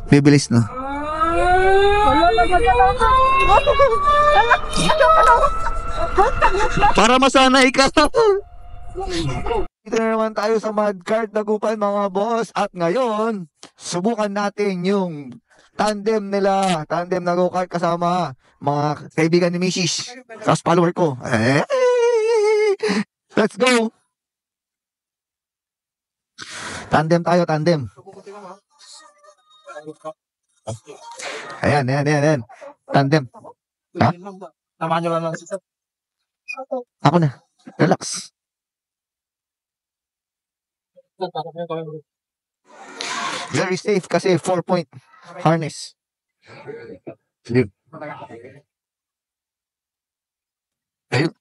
Bibilis na. Para masanay ka. Dito na naman tayo sa mudcart Dagupan mga boss. At ngayon, subukan natin yung tandem nila. Tandem na go-kart kasama mga kaibigan ni Mrs. Tapos follower ko. Let's go! Tandem tayo, tandem. Ayan. Tandem. Ha? Ako na. Relax. Very safe kasi 4-point harness. Ayun. Ayun.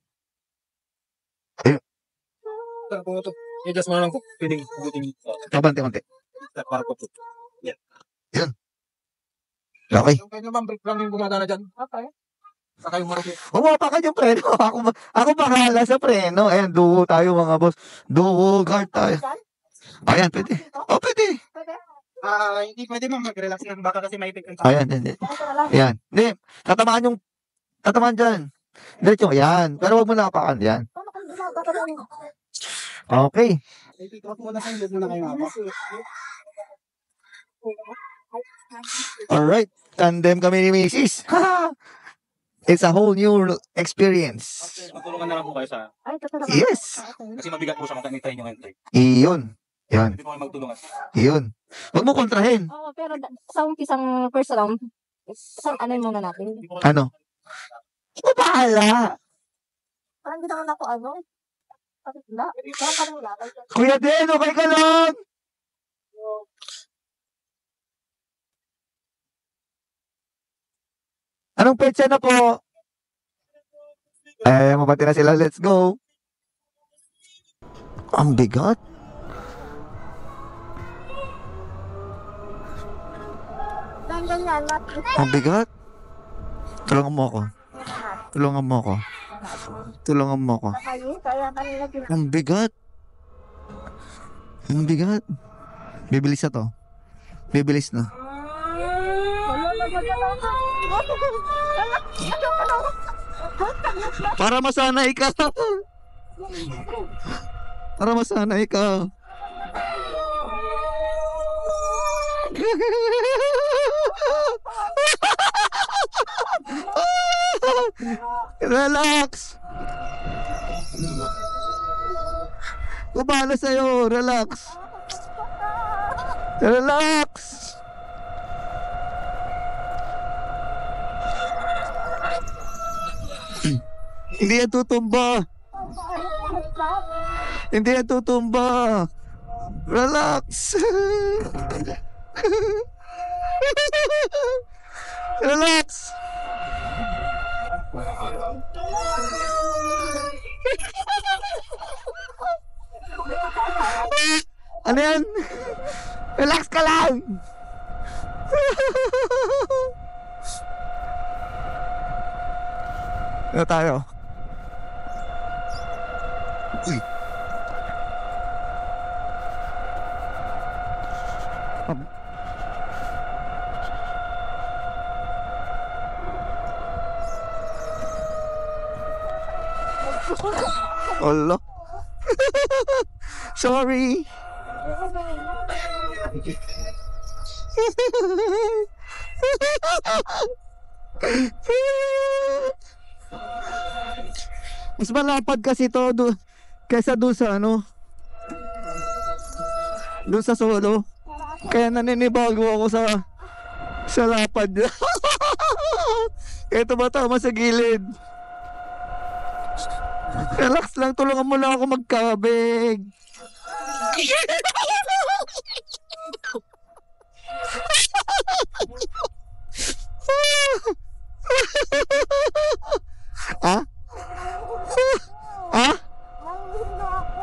I-adjust mo na lang ko. Pwedeng buting. Konti. Para po. Yan. Yun. Okay. Yung kayo naman, break lang yung gumagana dyan. Okay. Saka yung marami. Umapakan yung preno. Ako bahala sa preno. Ayan, duo tayo mga boss. Duo guard tayo. Ayan, pwede. Oh, pwede. Hindi pwede ma'am, mag-relax lang. Baka kasi may epekto. Ayan. Ayan. Hindi. Tatamaan dyan. Diretso. Ayan. Pero wag mo nakapakan. Ayan. Okay. Alright. Tandem kami ni Mrs. It's a whole new experience. Matulungan na lang po kayo sa... Yes. Kasi mabigat po siya magka-try nyo ngayon. Iyon. Yan. Hindi po kayo magtulungan. Iyon. Huwag mo kontrahin. Oo, pero sa umpisang first round, ano muna natin? Ano? Ikaw bahala. Parang hindi naman ako ano. Wala. Parang wala. Kuya Den, okay ka lang? Anong petsa na po? Mabati na sila. Let's go. Ang bigat. Ang bigat. Tulungan mo ako. Ang bigat. Bibilis na to. Bibilis na. Para masanay ka. Relax. Kumala sa'yo. Relax. Hindi yan tutumba. Relax. Ano yan? Relax ka lang. Ano tayo? Uy. Allah. Sorry. Mas malapad kasi to kaysa doon sa ano, doon sa solo. Kaya naninibago ako sa lapad. Kaya tumatama sa gilid. Relax lang, tulungan mo lang ako magkabig. Ha? Ha?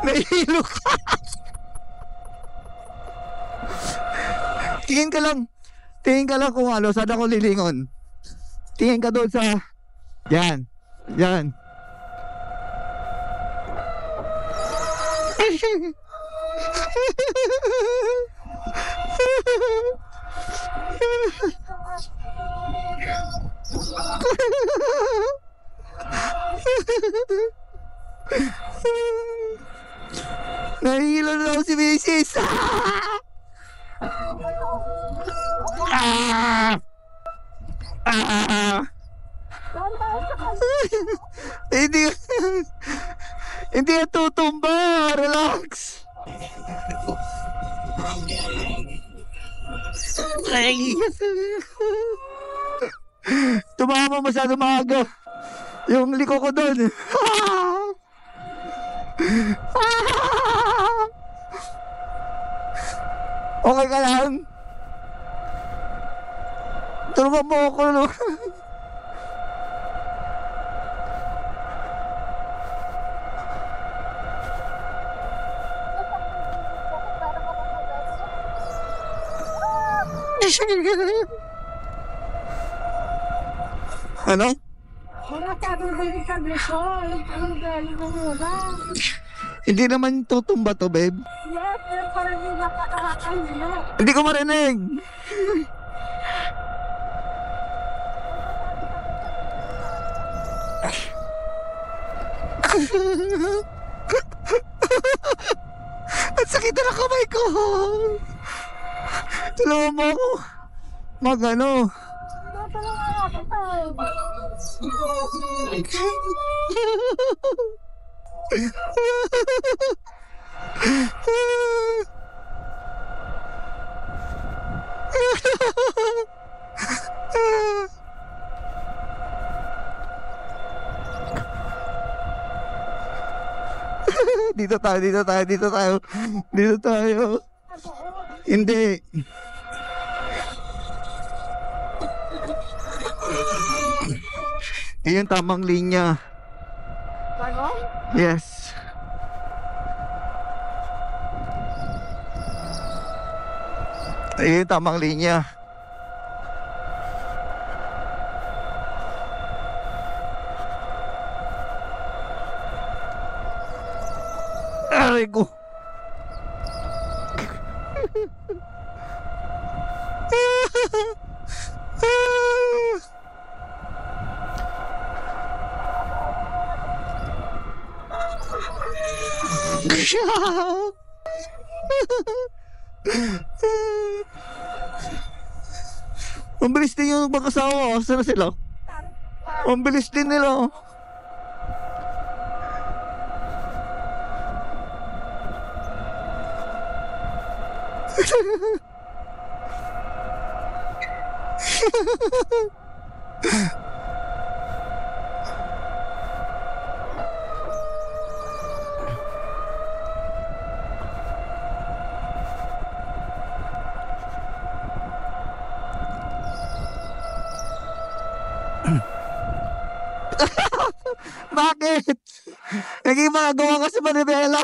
Nahihilo ka. Tingin ka lang kung ano, saan ako lilingon. Tingin ka doon sa... Yan. Ah! Ah! Hindi. Hindi yan tutumba. Relax. Ay. Tumama masyado maaga. Yung liko ko doon. Okay ka lang? Tulungan mo ako, no? Ano? Wala sabing balik sa bleso. Ang galing mo muna. Hindi naman tutumba to, babe. Yes, pero parang yung napakahakal nyo. Hindi ko marinig. Ang sakit na ng kamay ko. Tulungan mo ako. Mag-ano. Tutulungan natin tayo. Dito tayo, dito tayo, dito tayo. Dito tayo. Hindi. Iyon tamang linya. Ano? Yes. Iyon tamang linya. Aray ko. Ang bilis din yung mag-asawa. Saan na sila? Ang bilis din nila. Bakit? Naging magagawa ka sa manibela.